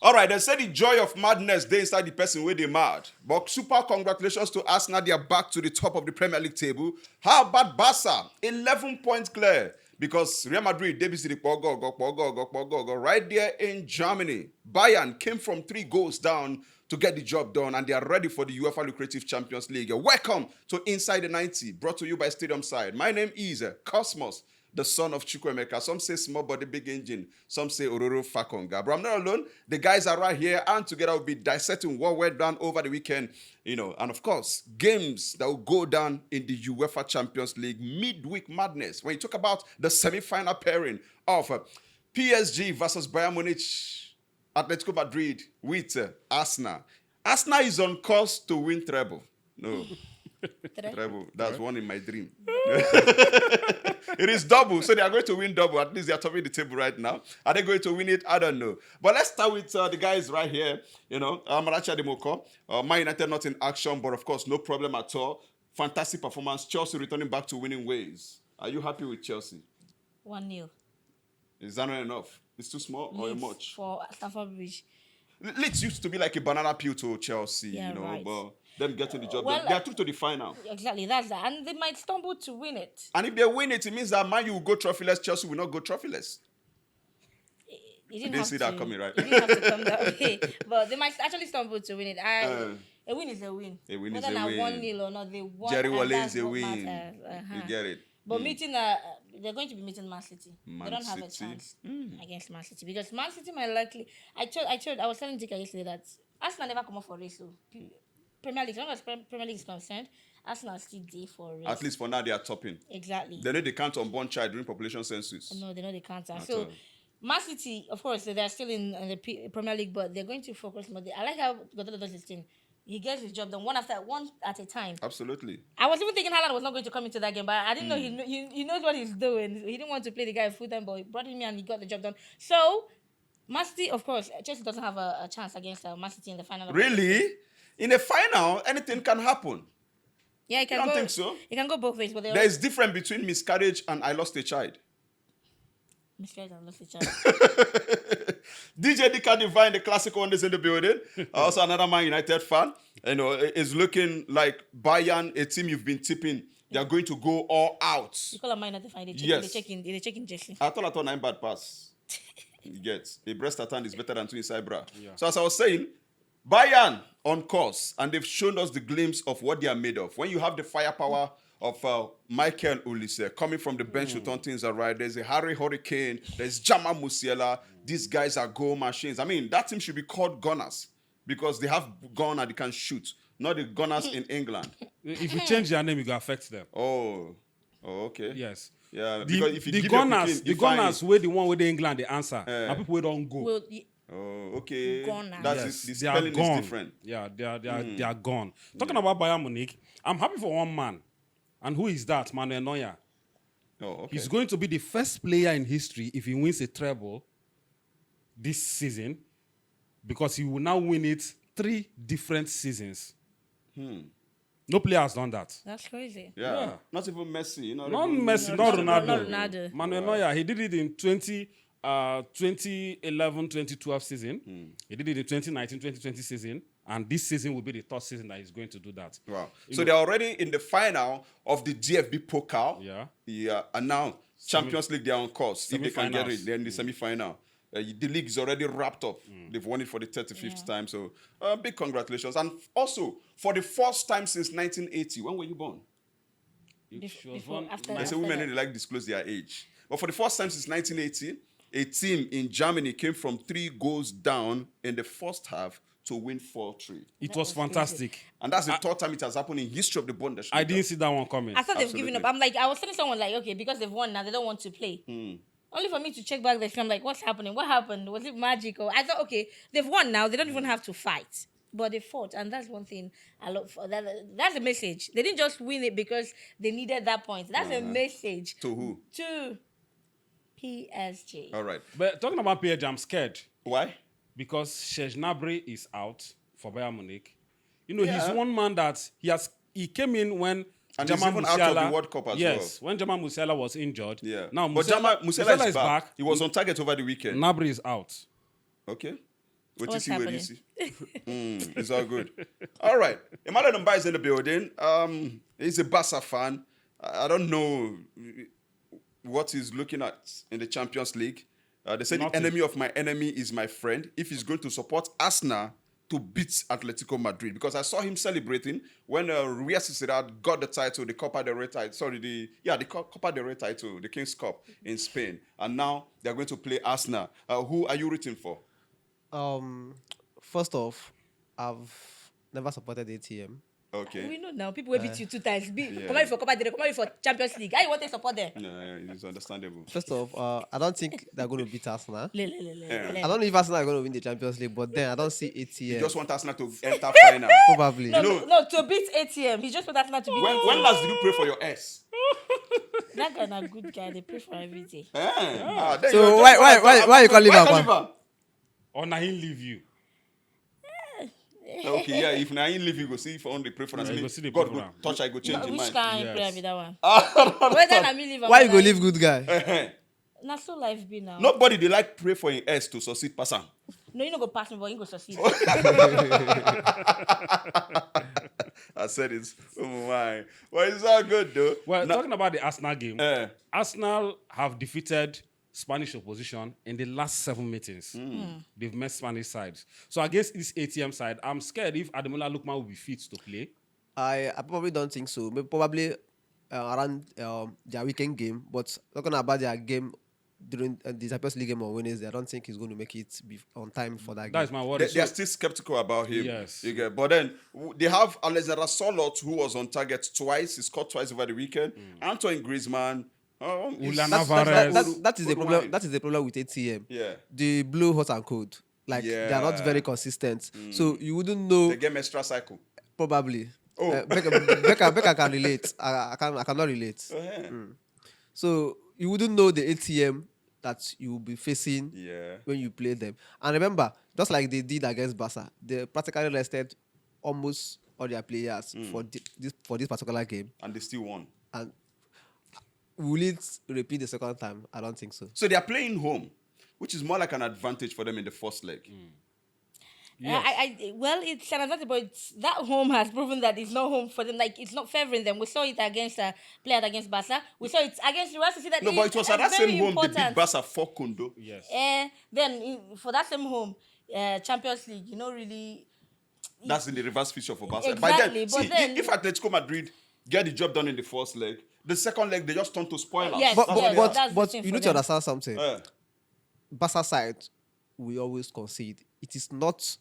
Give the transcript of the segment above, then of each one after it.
All right, they say the joy of madness they inside the person where they mad. But super congratulations to Arsenal. They are back to the top of the Premier League table. How about Barca? 11 points clear. Because Real Madrid, they the Pogo, right there in Germany. Bayern came from 3 goals down to get the job done, and they are ready for the UEFA Lucrative Champions League. Welcome to Inside the 90, brought to you by Stadium Side. My name is Cosmos, the son of Chukwemeka. Some say small body, big engine. Some say Ororo Fakonga. But I'm not alone. The guys are right here, and together we'll be dissecting what went down over the weekend. And of course, games that will go down in the UEFA Champions League midweek madness. When you talk about the semi-final pairing of PSG versus Bayern Munich, Atletico Madrid with Arsenal. Arsenal is on course to win treble. No. Treble. That's one in my dream. It is double, so they are going to win double. At least they are topping the table right now. Are they going to win it? I don't know. But let's start with the guys right here. Maracha Demoko. Man United not in action, but of course, no problem at all. Fantastic performance. Chelsea returning back to winning ways. Are you happy with Chelsea? 1-0. Is that not enough? It's too small or much? For Stamford Bridge. Leeds used to be like a banana peel to Chelsea, right. But them getting the job done. They are through to the final. Exactly, that's that. And they might stumble to win it. And if they win it, it means that Man U will go trophyless, Chelsea will not go trophyless. You didn't see that coming, right? You didn't have to come that way. But they might actually stumble to win it. A win is a win. A win Whether is a win. Whether 1-0 or not, they won. Jerry and Wale that's is a what win. matters. You get it. But they're going to be meeting Man City. They don't have a chance against Man City because Man City might likely. I was telling Dika yesterday that Arsenal never come up for race. So Premier League, as long as Premier League is concerned, Arsenal still there for race. At least for now, they are topping. Exactly. They know they can't unborn child during population census. No, they know they can't. So Man City, of course, they're still in the Premier League, but they're going to focus more. I like how Godot does his thing. He gets his job done one at a time. Absolutely. I was even thinking Haaland was not going to come into that game, but I didn't know he knows what he's doing. He didn't want to play the guy full time, but he brought him in and he got the job done. So, Man City, of course, Chelsea doesn't have a chance against Man City in the final. Really? In a final, anything can happen. Yeah, it can I go. don't think so. It can go both ways, but there is difference between miscarriage and I lost a child. Miscarriage and lost a child. DJ Dika Divine, the classic one, is in the building. Also another Man United fan. Is looking like Bayern, a team you've been tipping. They are going to go all out. You call a Man United fan? They checking Jesse. I thought 9 bad pass. You get a breast at hand is better than 2 inside bra. Yeah. So as I was saying, Bayern on course, and they've shown us the glimpse of what they are made of. When you have the firepower of Michael Olise coming from the bench to turn things around, there's a Harry Hurricane, there's Jamal Musiala. These guys are goal machines. I mean, that team should be called Gunners because they have gun and they can shoot, not the Gunners in England. If you change their name, you can affect them. Oh, okay. Yes. Yeah, because if you give the Gunners were the one with the England, the answer. And people don't go. Well, oh, okay. Gunners. That's the spelling is different. Yeah, they are gone. Talking about Bayern Munich, I'm happy for one man. And who is that? Manuel Neuer. Oh, okay. He's going to be the first player in history if he wins a treble this season, because he will now win it 3 different seasons. No player has done that. That's crazy. Yeah. Not even Messi. Not Messi, not Ronaldo. Not Ronaldo. Manuel Neuer, he did it in 2011-2012 season. He did it in 2019-2020 season. And this season will be the 3rd season that he's going to do that. Wow. So they're already in the final of the DFB Pokal. Yeah. And now Champions League, they're on course. If they can get it, they're in the semi-final. The league is already wrapped up. They've won it for the 35th time. So big congratulations. And also, for the first time since 1980, when were you born? I say women don't like disclose their age. But for the first time since 1980, a team in Germany came from 3 goals down in the first half to win 4-3. It was fantastic. Crazy. And that's the 3rd time it has happened in history of the Bundesliga. I didn't see that one coming. I thought they've given up. I was telling someone okay, because they've won now, they don't want to play. Only for me to check back the film, what's happening? What happened? Was it magic? Or I thought, okay, they've won now, they don't even have to fight. But they fought, and that's one thing I love for that. That's a message. They didn't just win it because they needed that point. That's a message. To who? To PSG. All right. But talking about PSG, I'm scared. Why? Because Serge Gnabry is out for Bayern Munich. He's one man that he came in when And Jamal he's even out of the World Cup as well. Yes, when Jamal Musiala was injured. Yeah. Now Musiala is back. He was on target over the weekend. Gnabry is out. Okay. What you What's see, where you happening? see. It's all good. All right. Emmanuel Numba is in the building. He's a Barca fan. I don't know what he's looking at in the Champions League. They say Nothing. the enemy of my enemy is my friend. If he's going to support Arsenal to beat Atletico Madrid, because I saw him celebrating when Real Sociedad got the title, the Copa del Rey title. Sorry, the Copa del Rey title, the King's Cup in Spain, and now they're going to play Arsenal. Who are you rooting for? First off, I've never supported ATM. Okay. We know now. People will beat you 2 times. Come out for Copa del Rey, come out for Champions League. How you want to support them? Yeah, it's understandable. First off, I don't think they're going to beat Arsenal. Le, le, le, le, le. I don't know if Arsenal are going to win the Champions League, but then I don't see You ATM. just want Arsenal to enter final. Probably. No, know- no, to beat ATM. He just want Arsenal to beat When last did you pray for your S? That guy na good guy. They pray for every day. Then So you're why- just- why you call why Liverpool? Liverpool? Or na him leave you. Okay, yeah. If na him leave, you go see if only pray for us. Yeah, you go see the God pray go for am. touch, I go change No, your which mind. kind Yes. prayer be that one? Whether na me leave am Why or you go na leave him. good guy? Na so life be now. Nobody they like pray for him S to succeed pass am. No, you no go pass me, but you go succeed. I said it. Oh my. Well, it's all good though. Well, Now- talking about the Arsenal game, Eh. Arsenal have defeated Spanish opposition in the last 7 meetings. They've met Spanish sides. So against this ATM side, I'm scared if Ademola Lookman will be fit to play. I probably don't think so. Maybe probably around their weekend game. But talking about their game during the Champions League game on Wednesday, I don't think he's going to make it on time for that game. That is my worry. They are So- still skeptical about him. Yes. You get, but then they have Alexander Solot, who was on target twice. He scored twice over the weekend. Antoine Griezmann. Julian That's- Alvarez. that is the Good problem. wine. That is the problem with ATM. Yeah. They blow hot and cold. Like they are not Yeah. very consistent. So you wouldn't know. They get extra cycle. Probably. Oh. Becca can relate. I cannot relate. Oh, yeah. So you wouldn't know the ATM that you will be facing Yeah. when you play them. And remember, just like they did against Barca, they practically rested almost all their players for this particular game. And they still won. And will it repeat the second time? I don't think so. So they are playing home, which is more like an advantage for them in the first leg. Well, it's an advantage, but that home has proven that it's not home for them. Like, it's not favoring them. We saw it against players against Barca. We saw it against Real Sociedad. No, but it was at that very same home they important. beat Barca for Kundo. Yes. For that same home, Champions League, really. That's in the reverse feature for Barca. Exactly, but then- if Atletico Madrid get the job done in the first leg, the second leg they just turn to spoilers. Yes, But, That's yes, what they that's are. the but thing you for need to them. understand something. Eh. Barca side, we always concede. It is not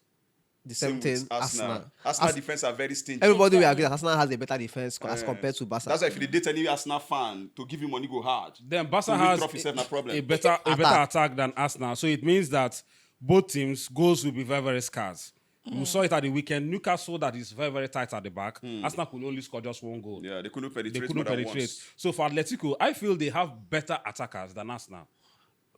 the same Same with thing. Arsenal. Arsenal defense are very stingy. Everybody will Exactly. agree that Arsenal has a better defense as compared to Barca. That's why if you date any Arsenal fan to give him money, go hard. Then Barca To win has trophy, save no problem. a better attack than Arsenal. So it means that both teams' goals will be very, very scarce. We saw it at the weekend. Newcastle that is very, very tight at the back. Arsenal could only score just one goal. Yeah, they couldn't penetrate. They couldn't more than penetrate. once. So for Atletico, I feel they have better attackers than Arsenal.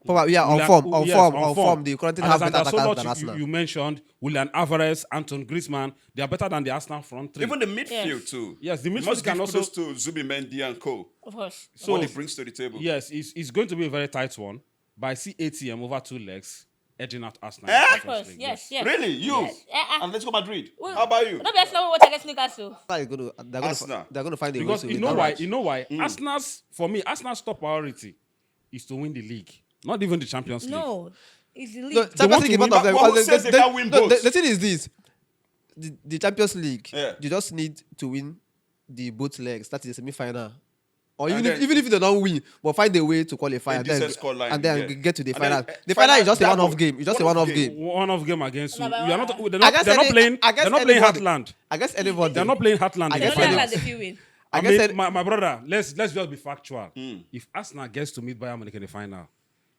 Probably, yeah, on form. They currently have better Alexander attackers Solot, than Arsenal. you mentioned Julian Alvarez, Anton Griezmann. They are better than the Arsenal front three. Even the midfield Yes. too. Yes, the We midfield must can give also- kudos to Zubimendi and Co. Of course. So- what he brings to the table. Yes, it's going to be a very tight one. But I see ATM over 2 legs edging out Arsenal. Eh? in the Of Champions course. League. Yes, yes. Really, you Yes. and Atletico Madrid. Well, How about you? No, but Arsenal watch against Newcastle. Arsenal. They're going to find a Because way to you win know that why? match. You know why? Arsenal's top priority is to win the league, not even the Champions League. No. It's the league. No, Champions want League to is part win, of them. but who because says they can't win both? The thing is this: the Champions League, Yeah. you just need to win the both legs. That is the semi-final. Or And even then- if they don't win, but find a way to qualify A and then, decent scoreline, and then yeah. get to the And final. then, The final is just a that one-off one- game. It's just a one-off one-off game. One-off game against you. No, but You are not. why? They're not, they're not playing. They're not playing Heartland. I guess anybody. They're not playing Heartland. I in guess the They final. don't have the win. I I guess mean, any- my brother, let's just be factual. If Arsenal gets to meet Bayern Munich in the final,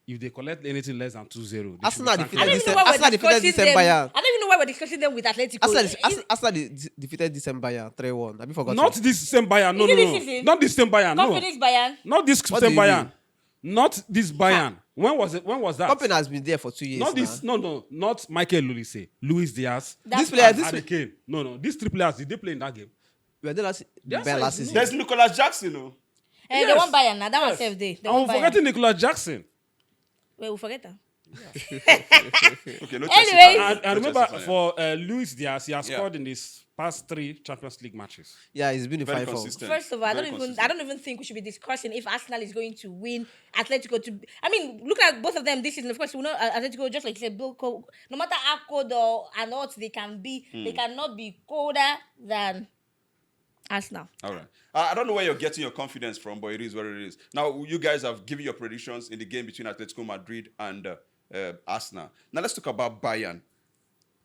if they collect anything less than 2-0, they should be Arsenal thanking I don't defeated them. even know why Arsenal we're defeated discussing December, them. yeah. I don't even know why we're discussing them with Atletico. Arsenal defeated December, yeah, 3-1. Have you forgotten? Not this same Bayern. No, Is it no, this no. season? Not this same Bayern. No. Company's Bayern. Not this What do same you Bayern. mean? Not this Bayern. When was it? When was that? Company has been there for 2 years. Not this. now. No. Not Michael Olise. Luis Diaz. That's player- and this- Harry Kane. No. These 3 players, did they play in that game? We were there last Yes, Bayern I last know. season. There's Nicolas Jackson, no? They Yes. won Bayern now. That was Yes. safe day. They I'm won Bayern. forgetting Nicolas Jackson. Wait, we forget that. Okay, no Chelsea Anyways. fan. And No remember, Chelsea fan, yeah. for Luis Diaz, he has Yeah. scored in his past 3 Champions League matches. Yeah, he's been in Very 5-4. consistent. First of all, I Very don't consistent. even think we should be discussing if Arsenal is going to win Atletico to. I mean, look at both of them this season. Of course, we know Atletico, just like you said, no matter how cold or and what they can be, they cannot be colder than Arsenal. All right. I don't know where you're getting your confidence from, but it is what it is. Now, you guys have given your predictions in the game between Atletico Madrid and Arsenal. Now, let's talk about Bayern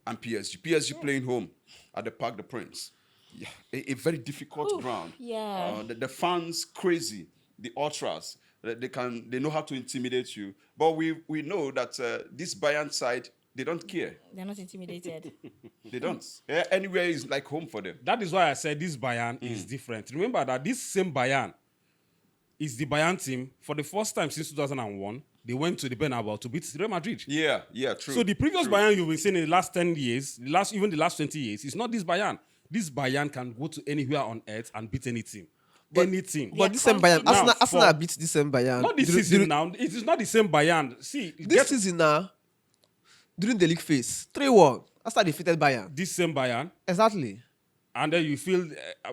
and PSG. PSG playing home at the Parc des Princes. Yeah, a very difficult ground. yeah. The fans crazy, the ultras. They know how to intimidate you. But we know that this Bayern side, they don't care. They're not intimidated. They don't. Anywhere is like home for them. That is why I said this Bayern is different. Remember that this same Bayern is the Bayern team for the first time since 2001. They went to the Bernabeu to beat Real Madrid. Yeah, true. So the previous true. Bayern you've been seeing in the last 10 years, even the last 20 years, it's not this Bayern. This Bayern can go to anywhere on earth and beat any team. Any team. But this same Bayern, Now, Arsenal beat this same Bayern. Not this season now. It is not the same Bayern. See, This season now, during the league phase, 3-1. Arsenal defeated Bayern. this same Bayern, Exactly. and then you feel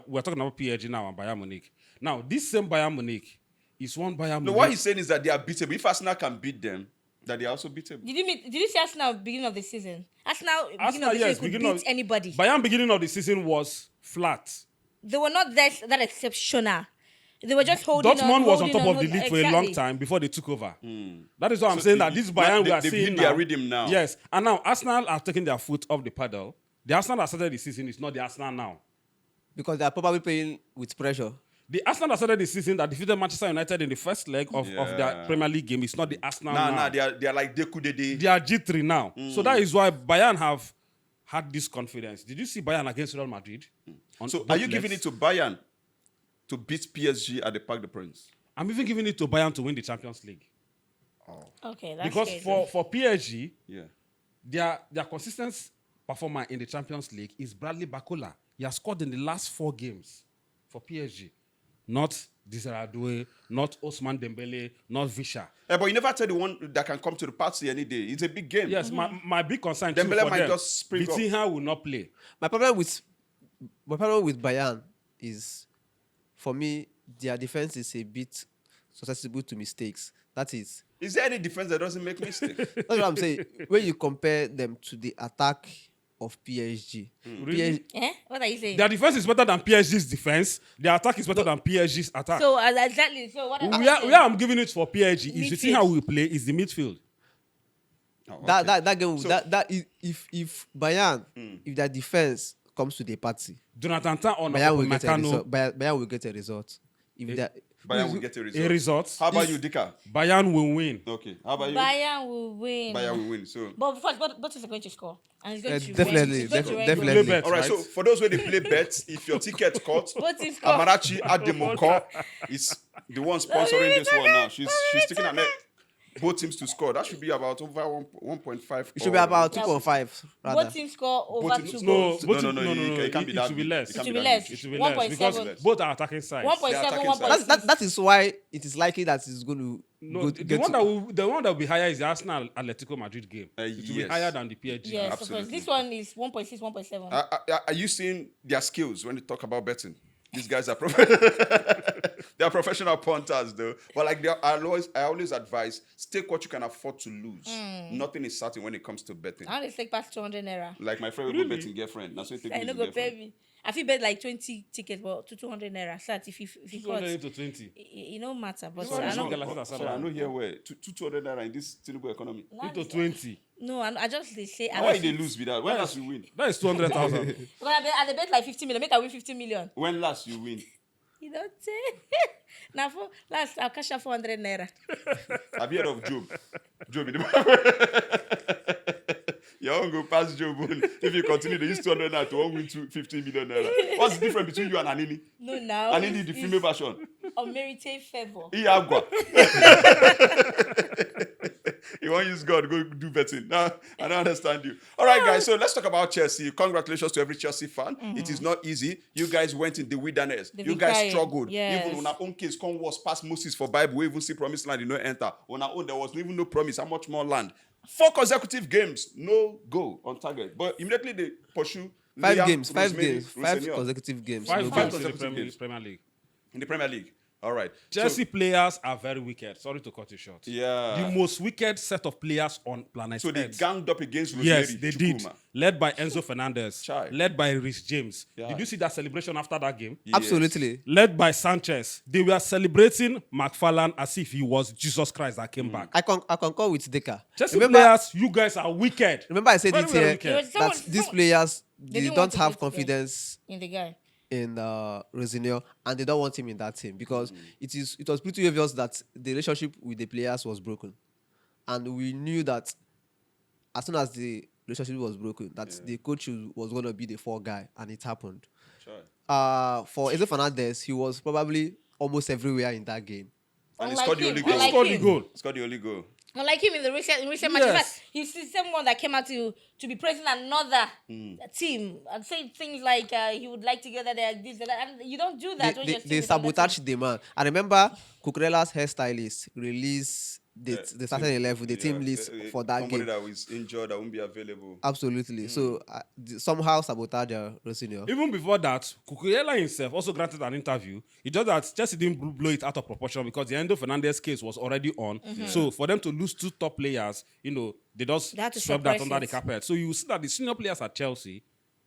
we're talking about PSG now and Bayern Munich. Now, this same Bayern Munich is one Bayern No, Munich. what he's saying is that they are beatable. If Arsenal can beat them, that they are also beatable. Did you see Arsenal beginning of the season? Arsenal beginning Arsenal, of the yes, season could beginning beat of- anybody. Bayern beginning of the season was flat. They were not that exceptional. They were just holding Dortmund was on holding top of the holding- league for a long exactly. time before they took over. That is why I'm saying that this Bayern we are they've seeing hit now. their rhythm now. Yes, and now Arsenal are taking their foot off the pedal. The Arsenal that started the season is not the Arsenal now. Because they are probably playing with pressure. The Arsenal that started the season that defeated Manchester United in the first leg of their Yeah. Premier League game is not the Arsenal Nah, now. they are like Deku Dede. They are G3 now. So that is why Bayern have had this confidence. Did you see Bayern against Real Madrid? On So both are you legs? giving it to Bayern to beat PSG at the Parc des Princes? I'm even giving it to Bayern to win the Champions League. Okay, that's Because crazy. for PSG, Yeah. their consistent performer in the Champions League is Bradley Barcola. He has scored in the last 4 games for PSG. Not Desiree, not Ousmane Dembele, not Visha. But you never tell the one that can come to the party any day. It's a big game. Yes, my big concern too Dembele for might them, just spring up. Vitinha will not play. My problem with Bayern is, for me, their defense is a bit susceptible to mistakes. That is. Is there any defense that doesn't make mistakes? That's what I'm saying. When you compare them to the attack of PSG, Really? What are you saying? Their defense is better than PSG's defense. Their attack is better than PSG's attack. So exactly. So what? where I'm giving it for PSG is you see Midfield. how we play is the midfield. Oh, okay. that game, So- if Bayern, if their defense comes to the party, Jonathan Tah on Bayern will get a Upamecano, result. Bayern will get a result. If that, Bayern will get a result. a result. How about you, Dika? Bayern will win. Okay. How about you? Bayern will win. Bayern will win. So. But first, what is going to score? And it's going to definitely, it's going to rain definitely. goals. Play bet, All right. right? So for those where they play bets, if your ticket caught, Both teams score. Amarachi Ademoko is the one sponsoring this one now. She's sticking her neck. Both teams to score. That should be about over 1.5. it should be about 2.5 rather. Both teams score over Both 2 teams- No, goals. both No, teams- it can't be that should be big. less. It can't It should be be that less. big. It should be 1.7. less because both are attacking sides. 1.7, attacking side. 1.6. That is why it is likely that it's going to No, get the one that will be higher is the Arsenal Atletico Madrid game. It will be Yes. higher than the PSG. Yes, of course. Absolutely. This one is 1.6, 1.7. Are you seeing their skills when they talk about betting? These guys are they are professional punters, though. But like I always advise, stake what you can afford to lose. Nothing is certain when it comes to betting. I want to take past 200 naira. Like my friend will go betting girlfriend. That's what I know go pay me. I feel bet like 20 tickets, but to 200 naira. So that if you 200 cut, into 20. it don't matter. But Sorry, I no, know. get like that, Sorry, I know here where 200 naira in this Tinubu economy. Into 20. No, I just they say. Why they lose with that? When last you win? That is 200,000. Because I bet like 50 million. Make I win 50 million. When last you win? You don't say. Now for last, I'll cash out 400 naira. Have you heard of Job? Job in the Your own go past Job. If you continue to use 200 naira to win 50 million naira. What's the difference between you and Anini? No, now. Anini, the female version. Unmerited favor. Iagua. You want to use God, go do betting. No, I don't understand you. All right, guys, so let's talk about Chelsea. Congratulations to every Chelsea fan. It is not easy. You guys went in the wilderness. They've You been guys crying. struggled. Yes. Even when our own kids come was past Moses for Bible, we even see promised land, you know, enter. On our own, there was even no promise. How much more land? 4 consecutive games, no goal on target. But immediately they pursue Five Liam games, Rosemary five Rosselló consecutive games. Five no games goals. in the consecutive games. Premier League. in the Premier League. All right. Chelsea players are very wicked. Sorry to cut you short. Yeah. The most wicked set of players on planet So they Earth. ganged up against Rosemary. Yes, they did. Chukwuma. Led by Enzo Fernandez. Chai. Led by Rhys James. Yeah. Did you see that celebration after that game? Yes. Absolutely. Led by Sanchez. They were celebrating McFarlane as if he was Jesus Christ that came back. I concur with Deka. Chelsea players, you guys are wicked. Remember I said Very, it very here wicked. It was that someone- these players they didn't don't want to have play together. confidence in the guy. in Rosinio, and they don't want him in that team because it was pretty obvious that the relationship with the players was broken, and we knew that as soon as the relationship was broken, that the coach was going to be the fall guy, and it happened. Chai. For Enzo Fernandez, he was probably almost everywhere in that game. And he Unlike scored the him, only He goal. unlike scored the him. goal. He scored the only goal. Unlike him in recent matches, Yes. in fact, he's the same one that came out to be praising another team and saying things like he would like to go there, this, and that. And you don't do that when you're They sabotaged the man. I remember Cucurella's hairstylist released the starting 11, the team list for that somebody game. that was injured that won't be available. Absolutely. So somehow sabotage Rosinio. Even before that, Cucurella himself also granted an interview. He just that Chelsea didn't blow it out of proportion because the Endo Fernandez case was already on. So for them to lose 2 top players, they just They had to swept that suppress under the it. carpet. So you see that the senior players at Chelsea,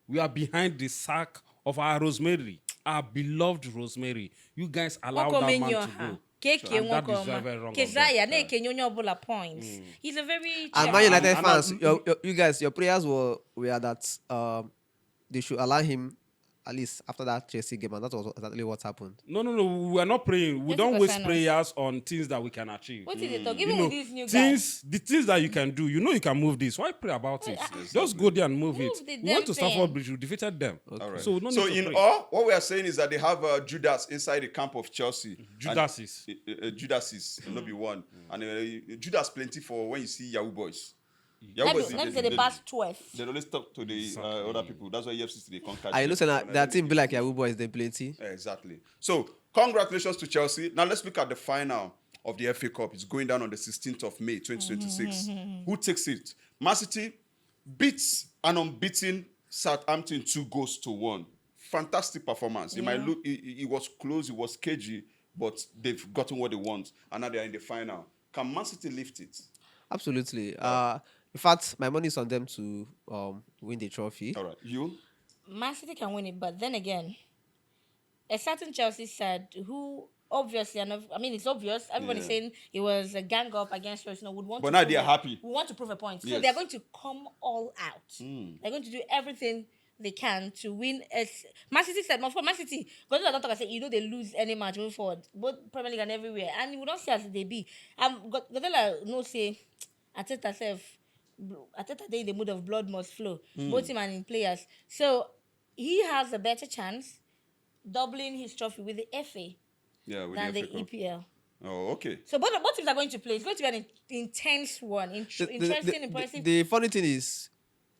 we are behind the sack of our Rosemary, our beloved Rosemary. You guys allowed that man to go. Keke And that is Nwokoma. very wrong of Keziah, them. na-ekenye onye ọbụla points. He's a very And check. Man United and fans, I- you guys, your prayers were that they should allow him at least after that Chelsea game, and that was exactly what happened. No, we are not praying. We Just don't because waste I know. prayers on things that we can achieve. What is it talk? You Even know, with these new guys. the things that you can do, you can move this. Why pray about it? Just go there and move it. Move the We went to damn Stamford thing. Bridge, we defeated them. All right. So no So need to in pray. all, what we are saying is that they have Judas inside the camp of Chelsea. Judases. Judases, not be one. And Judas plenty for when you see Yahoo boys. Let me say the past 12. They always talk to the other people. That's why EFCC they can't catch I know them. that team be like Yahoo boys, they plenty. Exactly. So, congratulations to Chelsea. Now, let's look at the final of the FA Cup. It's going down on the 16th of May, 2026. Who takes it? Man City beats an unbeaten Southampton 2-1. Fantastic performance. It might look, it was close, it was cagey, but they've gotten what they want. And now they're in the final. Can Man City lift it? Absolutely. In fact, my money is on them to win the trophy. All right. You? Man City can win it, but then again, a certain Chelsea side who obviously, it's obvious, everybody's saying it was a gang up against Chelsea, would want But to now prove they are a- happy. We want to prove a point. So Yes. they're going to come all out. They're going to do everything they can to win. Man City said, for Man City, because I don't talk, I say, they lose any match moving forward, both Premier League and everywhere. And we don't see as they be. Godela no say, Ateta they in the mood of blood must flow, both him and in players. So he has a better chance doubling his trophy with the FA Yeah, with than the the FA Cup. EPL. Oh, okay. So both teams are going to play. It's going to be an intense one. Interesting, impressive. The funny thing is,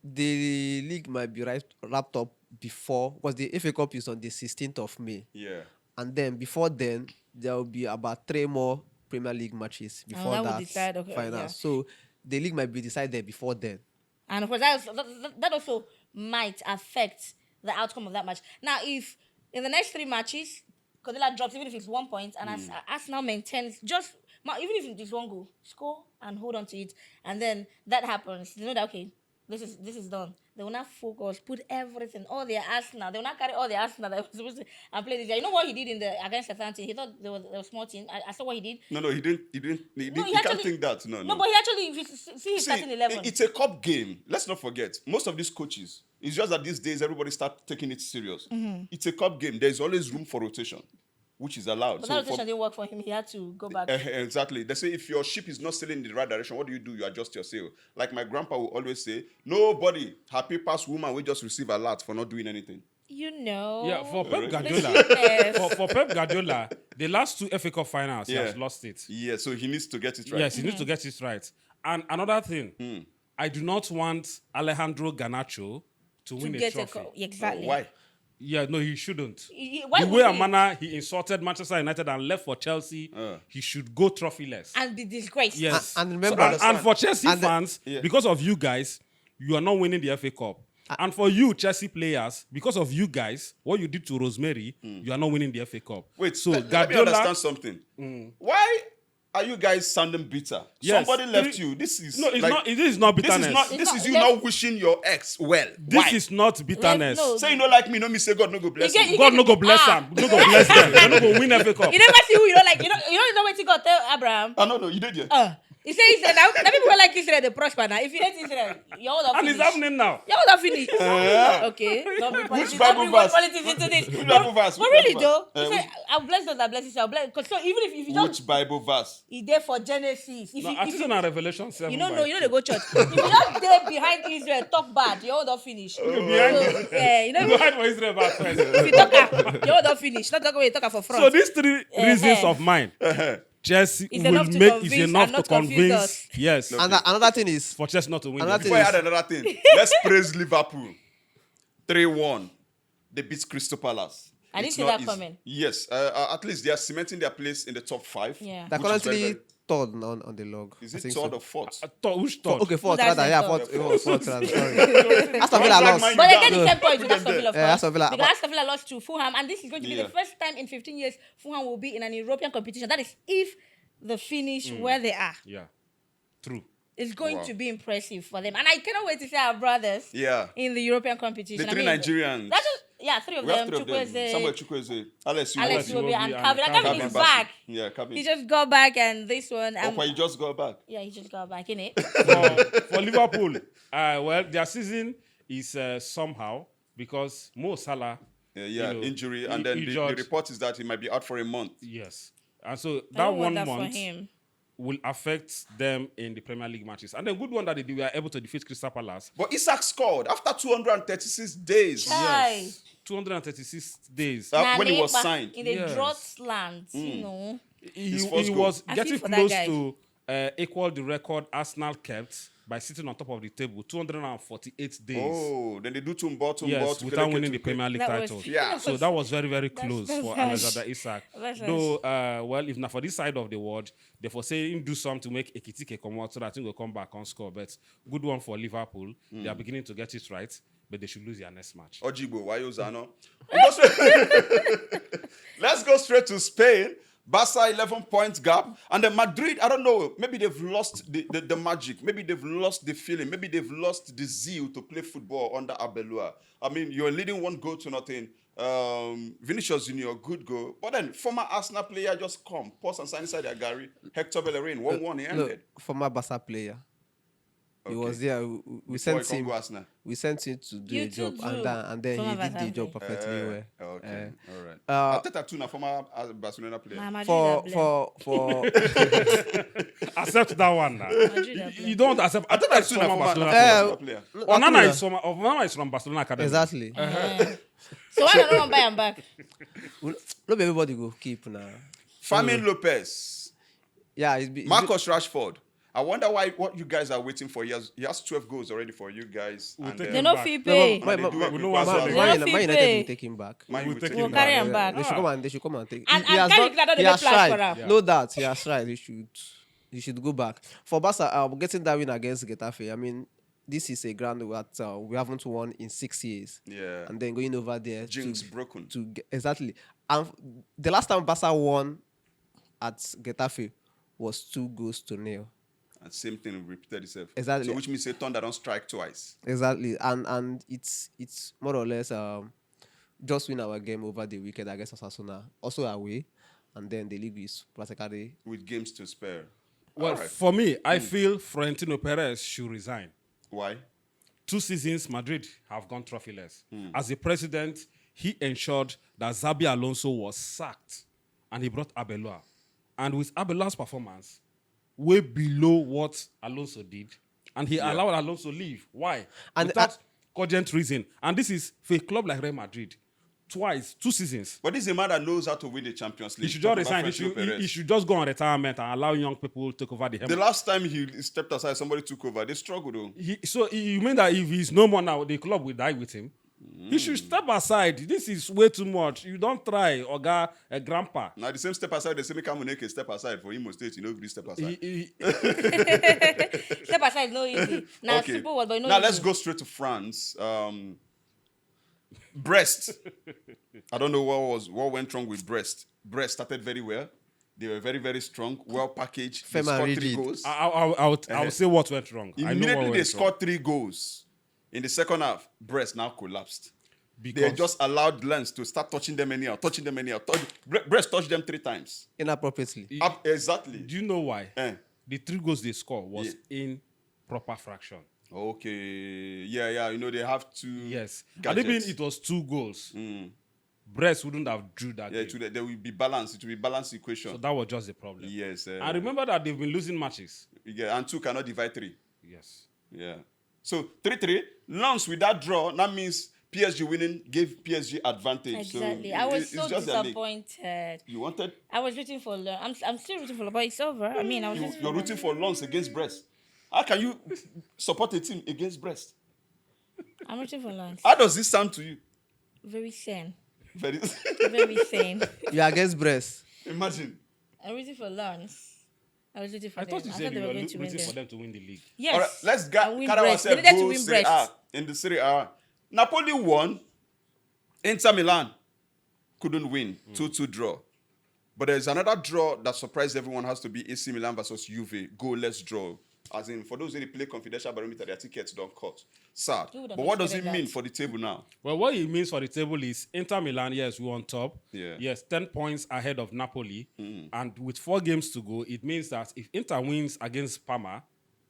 the league might be wrapped up before, because the FA Cup is on the 16th of May. Yeah. And then before then, there will be about 3 more Premier League matches before that will that decide, okay, final. yeah. So the league might be decided before then. And of course, that also might affect the outcome of that match. Now, if in the next 3 matches, Cordella drops, even if it's 1 point, and as Arsenal maintains, even if it's just 1 goal, score and hold on to it, and then that happens, you know that, okay, this is done. They will not focus, put everything, all their Arsenal. They will not carry all their Arsenal that was supposed to and play this year. You know what he did against Southampton? He thought they were a small team. I saw what he did. No, he didn't. He No, can't actually- think that. No. No, but he actually, if you see his starting 11. It's a cup game. Let's not forget. Most of these coaches, it's just that these days everybody start taking it serious. It's a cup game. There's always room for rotation, which is allowed. But So that rotation didn't work for him. He had to go back. exactly. They say if your ship is not sailing in the right direction, what do? You adjust your sail. Like my grandpa will always say, nobody happy past woman will just receive a lot for not doing anything. You know. Yeah, for Pep Really? Guardiola, Yes. for Pep Guardiola, the last 2 FA Cup finals, he has lost it. Yeah, so he needs to get it right. Yes, he needs to get it right. And another thing, I do not want Alejandro Garnacho to win a get trophy. exactly. Why? Yeah, no, he shouldn't. Why The would way and he? manner he insulted Manchester United and left for Chelsea, he should go trophyless. And be disgraced. Yes. And So- remember- and for Chelsea and the- fans, because of you guys, you are not winning the FA Cup. And for you, Chelsea players, because of you guys, what you did to Rosemary, you are not winning the FA Cup. Wait, so let me Guardiola, understand something. Why are you guys sounding bitter? Yes. Somebody left you. This is No, it's like, not. It is not This bitterness. is not. It's This not- is you let's- not wishing your ex well. This Why? is not bitterness. No. Say you don't like me, no me say God no go bless You get- you. you God get- no go bless them. No go bless them. They no go win FA Cup. You never see who you don't like. You don't know what you got tell Abraham. I don't know. You did yet. He said Israel. Now people who like Israel, they prosper now. If you hate Israel, you're all And it's happening now. You're all finished. Okay. Don't be politics. Bible Don't bring verse? politics into this. Which Bible verse? But Which really Bible though, verse? he said, I'll bless those that bless Israel. Because so even if you don't, Which Bible verse? he there for Genesis. If No, you, I if think you, on Revelation 7. you don't by know, you know they go church. If you just there behind Israel, talk bad, you're all not finished. behind So, yeah, you know, You go hide for Israel back first. if you talk, you're all not finished. Not talk away, talk for front. So these three reasons Uh-huh. of mine, Chelsea It's will enough to make convince is enough and to not confuse us. convince. Yes, And another thing is, for Chelsea not to win. Another the thing Before I league. add another thing, let's praise Liverpool. 3-1. They beat Crystal Palace. I didn't It's see not that easy. coming. Yes, at least they are cementing their place in the top 5. Yeah. they're which is very, currently very- third on the log. Is I it think third so. or fourth? Which thought? Okay, fourth. Who does Rather, it yeah, third? fourth. Sorry. Aston Villa Don't drag lost. Man But You they get the down. same point with Put Aston them Villa. there. Yeah, Aston Villa. Because But- Aston Villa lost to Fulham, and this is going to be Yeah. the first time in 15 years Fulham will be in an European competition. That is if they finish where they are. Yeah, true. It's going Wow. to be impressive for them. And I cannot wait to see our brothers Yeah. in the European competition. The three Nigerians. That's just, yeah, three of We have them. 3 of them. Chukwueze, Samuel Chukwueze. Alex Alex Iwobi. Iwobi, and and Calvin. And Calvin Calvin is Bassey. back. Yeah, Calvin. He just got back, and this one. Okay, you just got back. Yeah, he just got back, innit? For Liverpool, well, their season is somehow because Mo Salah. Yeah, you know, injury. And then the injured. report is that he might be out for a month. Yes, and so I that don't want one that for month him. will affect them in the Premier League matches. And then good one that they were able to defeat Crystal Palace. But Isaac scored after 236 days. Chai. 236 days. When he was Nanipa signed. in the Yes. drought land, you know. His He first goal. was I feel getting for that close guy. to equal the record Arsenal kept by sitting on top of the table 248 days. Oh, then they do Tumbo Yes, to without get winning to the Premier League That was- title. Yeah. So that was very, very close that's for harsh. Alexander Isak. That's Though, well, if not for this side of the world, they for say him do something to make Ekitike come out so that he will come back and score. But good one for Liverpool. They are beginning to get it right, but they should lose their next match. Ojibo, why Zano? Let's go straight to Spain. Barca 11-point gap. And then Madrid, I don't know, maybe they've lost the magic. Maybe they've lost the feeling. Maybe they've lost the zeal to play football under Abelua. I mean, you're leading 1-0. Vinicius Junior, good goal. But then former Arsenal player just come, pause and sign inside their Gary. Hector Bellerin, 1-1, he ended. Look, former Barca player. He Okay. was there. We Before sent he come him. go Arsenal. We sent him to do You a too job, do. and then Former he did Barca the job player. perfectly well. Okay, all right. uh, Arteta too, now former Barcelona player. Nah, Madrid For are blame. for Accept that one now. Madrid are You blame. don't accept. Arteta Arteta is too, now former former Barcelona Eh, player. Barcelona player. Onana is from Barcelona Academy. exactly. So why don't one buy him back? Not be everybody go keep now. Famin Lopez. Yeah, Marcus Rashford. I wonder what you guys are waiting for. He has 12 goals already for you guys. We'll And take then- They him no back. fee No, pay. Man, they do it we with know what's Barca. happening. Man- Man United United will will take him back. Man, We'll you take take him him back. Carry back. him back. They should come and take. And He has Carrick done- now don't he dey has make plans tried. for am. No doubt, he has tried. He should go back. For Barca, getting that win against Getafe. I mean, this is a ground that we haven't won in 6 years. Yeah. And then going over there Jinx broken. exactly. And the last time Barca won at Getafe was 2-0. And same thing repeated itself. Exactly. So which means a Thunder don't strike twice. Exactly. And it's more or less just win our game over the weekend against Osasuna, also away, and then the league is practically With games to spare. Well, All right. for me, I feel Florentino Perez should resign. Why? 2 seasons, Madrid have gone trophyless. As a president, he ensured that Xabi Alonso was sacked and he brought Abelua. And with Abelua's performance, way below what Alonso did, and he allowed Alonso leave. Why? And- Without cogent reason. And this is for a club like Real Madrid. Twice, 2 seasons. But this is a man that knows how to win the Champions League. He should just Talk about resign. Florentino Perez. He should just go on retirement and allow young people to take over the The helmet. last time he stepped aside, somebody took over. They struggled though. So you mean that if he's no more now, the club will die with him? He should step aside. This is way too much. You don't try, Oga, grandpa. Now the same step aside, the same Kamuneke step aside for Imo State. You know, agree step aside. Step aside, no easy. Now, Okay. super word, but no Now easy. let's go straight to France. Brest. I don't know what went wrong with Brest. Brest started very well. They were very, very strong, well packaged. They Firm and scored 3 rigid. goals. I would say what went wrong. I know what Immediately went they wrong. scored 3 goals. In the second half, Brest now collapsed. They Because just allowed Lens to start touching them anyhow. Brest touched them 3 times. Inappropriately. Exactly. do you know why? Eh. The 3 goals they score was in proper fraction. Okay. Yeah. You know, they have to. Yes. Gadgets. And even it was 2 goals. Brest wouldn't have drew that Yeah, game. there will be balance. It will be balanced equation. So that was just the problem. Yes. I remember that they've been losing matches. Yeah, and 2 cannot divide 3. Yes. Yeah. So 3-3. Lens with that draw, that means PSG winning gave PSG advantage. Exactly. So I was it's so just their league. disappointed. You wanted. I was rooting for Lens. I'm still rooting for Lens, but it's over. I mean, I was just You're rooting for Lens against Brest. How can you support a team against Brest? I'm rooting for Lens. How does this sound to you? Very sane. Very. Very sane. You are against Brest. Imagine. I'm rooting for Lens. I was rooting for I them. thought you said they you were going to win rooting for them. them to win the league. Yes. All right, let's And win carry Brest. They ourselves needed to go win Serie A. Brest. In the Serie A. Napoli won. Inter Milan couldn't win. 2-2 draw. But there's another draw that surprised everyone, has to be AC Milan versus Juve. Goalless draw. As in, for those who play confidential barometer, their tickets don't cut. Sad. Who would have But what does it expected mean that? for the table now? Well, what it means for the table is Inter Milan, yes, we're on top. Yeah. Yes, 10 points ahead of Napoli. And with 4 games to go, it means that if Inter wins against Parma,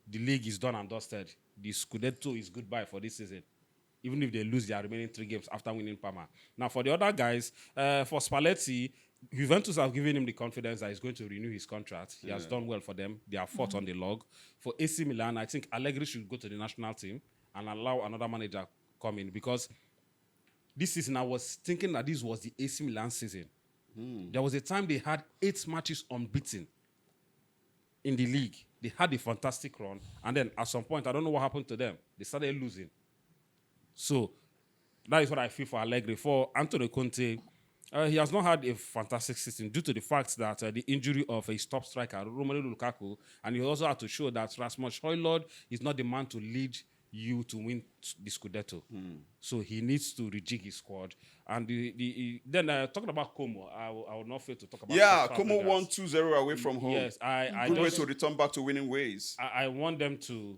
the league is done and dusted. The Scudetto is goodbye for this season, even if they lose their remaining 3 games after winning Parma. Now, for the other guys, for Spalletti, Juventus have given him the confidence that he's going to renew his contract. He has done well for them. They are 4th on the log. For AC Milan, I think Allegri should go to the national team and allow another manager come in, because this season I was thinking that this was the AC Milan season. There was a time they had 8 matches unbeaten in the league. They had a fantastic run, and then at some point, I don't know what happened to them. They started losing. So that is what I feel for Allegri. For Antonio Conte, he has not had a fantastic season due to the fact that the injury of a top striker, Romelu Lukaku, and he also had to show that Rasmus Højlund is not the man to lead you to win the Scudetto. So he needs to rejig his squad. And then talking about Como, I will not fail to talk about Yeah, Fabregas. Como won 2-0 away from home. Yes, I Good way just- to return back to winning ways. I want them to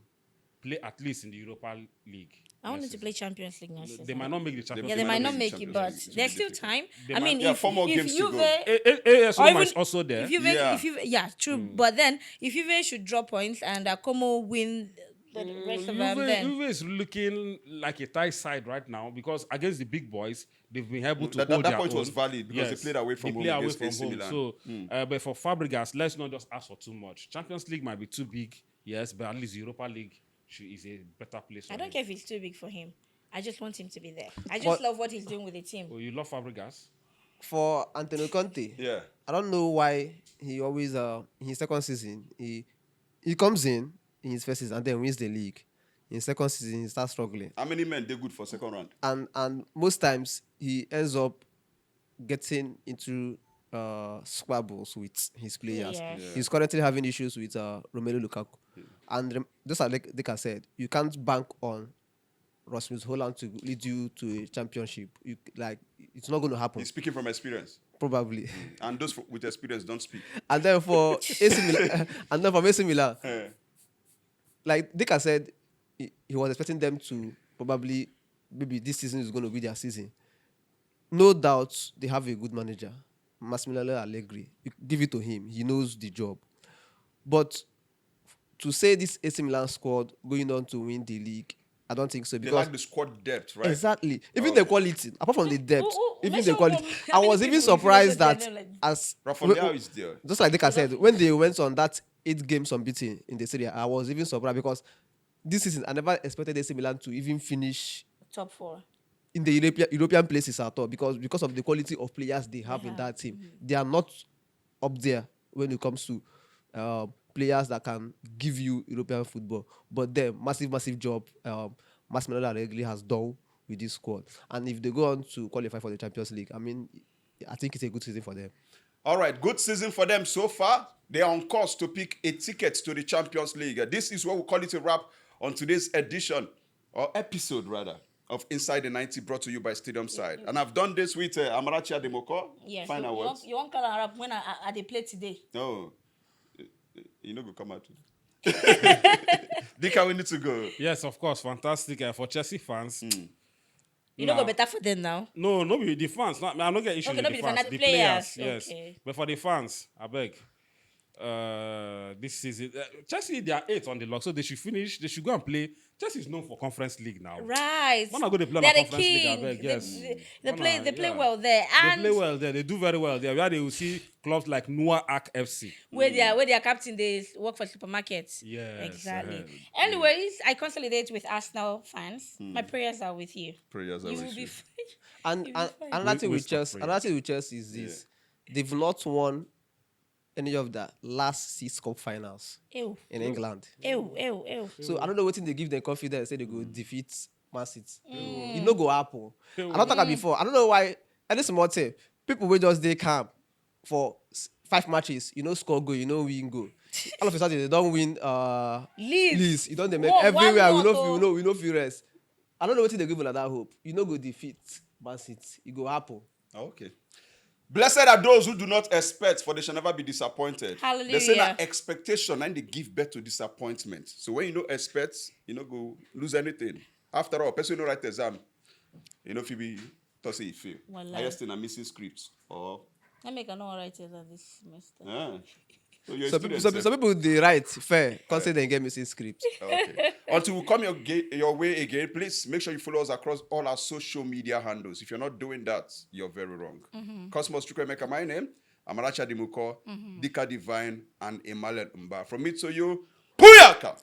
play at least in the Europa League. I want them next to season. play Champions League next season. They might not make the Champions Yeah, League. they might not not make make the it, but Champions League. there's still time. I mean, yeah, if 4 more if games to Juve, go. AS or Roma even is also there. if Juve, Yeah. yeah, true. But then if Juve should drop points and Como win the rest of them, then Juve is looking like a tight side right now, because against the big boys, they've been able to That hold their point was own. valid because they played away from They home play away against from AC home. Milan. So, but for Fabregas, let's not just ask for too much. Champions League might be too big, yes, but at least Europa League is a better place. I for don't him. care if it's too big for him. I just want him to be there. I just But- love what he's doing with the team. Oh, you love Fabregas? For Antonio Conte, Yeah. I don't know why he always in his second season he comes in his first season and then wins the league. In his second season he starts struggling, How many men did good for second round? and most times he ends up getting into squabbles with his players. Players. Yeah. He's currently having issues with Romelu Lukaku, and just like I said, you can't bank on Rasmus Holland to lead you to a championship. It's not going to happen. He's speaking from experience. Probably. And those with experience don't speak. And then for AC Milan, and then from AC Milan, Eh. like Dika said, he was expecting them to probably, maybe this season is going to be their season. No doubt they have a good manager, Massimiliano Allegri. You give it to him; he knows the job. But to say this AC Milan squad going on to win the league, I don't think so, They because like the squad depth, right? exactly, even Okay. the quality, apart from the depth, even mention the quality, one- I was how many even people surprised you know that that they're like- as Rafa Leao is there. just like Dika said, when they went on that 8 games unbeaten in the Serie A, I was even surprised because this season I never expected AC Milan to even finish Top 4. in the European places at all, because of the quality of players they have in that team. They are not up there when it comes to players that can give you European football. But then massive job Massimiliano Allegri has done with this squad. And if they go on to qualify for the Champions League, I mean, I think it's a good season for them. All right, good season for them so far. They are on course to pick a ticket to the Champions League. This is what we call it a wrap on today's edition, or episode rather, of Inside the 90, brought to you by Stadium Side. And I've done this with Amarachi Ademoko. Yes. Final words. You won't call her up when I they play today. No. You know, go come out. Dika, we need to go. Yes, of course, fantastic for Chelsea fans. You know go better for them now. No, be the fans. I'm not getting issue Okay, with no the be the fans. fans, The the players. yes. Okay. But for the fans, I beg. This season, Chelsea, they are 8 on the log, so they should finish. They should go and play. Chelsea is known for Conference League now. Right. When I go to play on They're the the Conference League, I king. beg, yes. They play Yeah. well there. And They play well there. They do very well there. Where they will see clubs like Noah Ark FC. where their captain they work for supermarkets. Yes, Exactly. Anyways, I consolidate with Arsenal fans. My prayers are with you. Prayers are You with will be you. fine. And, You'll and be fine. another thing with Waste of Chelsea, prayer. another thing with Chelsea is this: they've not won any of the last 6 cup finals Ew. in England. Ew. So I don't know what they give them confidence. Say they go defeat Man City. It no go happen. I don't talk about before. I don't know why. At this small team, people will just they camp for 5 matches. You know, score goal. You know, win goal. All of a sudden they don't win. Leeds. You don't they make One everywhere. We more know we know feel rest. I don't know what they give them that hope. You know, go defeat Man City. It go happen. Okay. Blessed are those who do not expect, for they shall never be disappointed. They say that Hallelujah. expectation and they give birth to disappointment. So when you don't expect, you know, go lose anything. After all, person who write exam, you know, if you be to say you fail. Wallahi. Highest in a missing scripts. Or I make a no write it this semester. so you're a Some student, people, sir. some people they write fair, consider they get missing script. Okay. Until we come your way again, please make sure you follow us across all our social media handles. If you're not doing that, you're very wrong. Cosmos Chukwemeka, my name. Amaracha Dimuko, Dika Divine, and Emmanuel Mba. From me to you, Puyaka!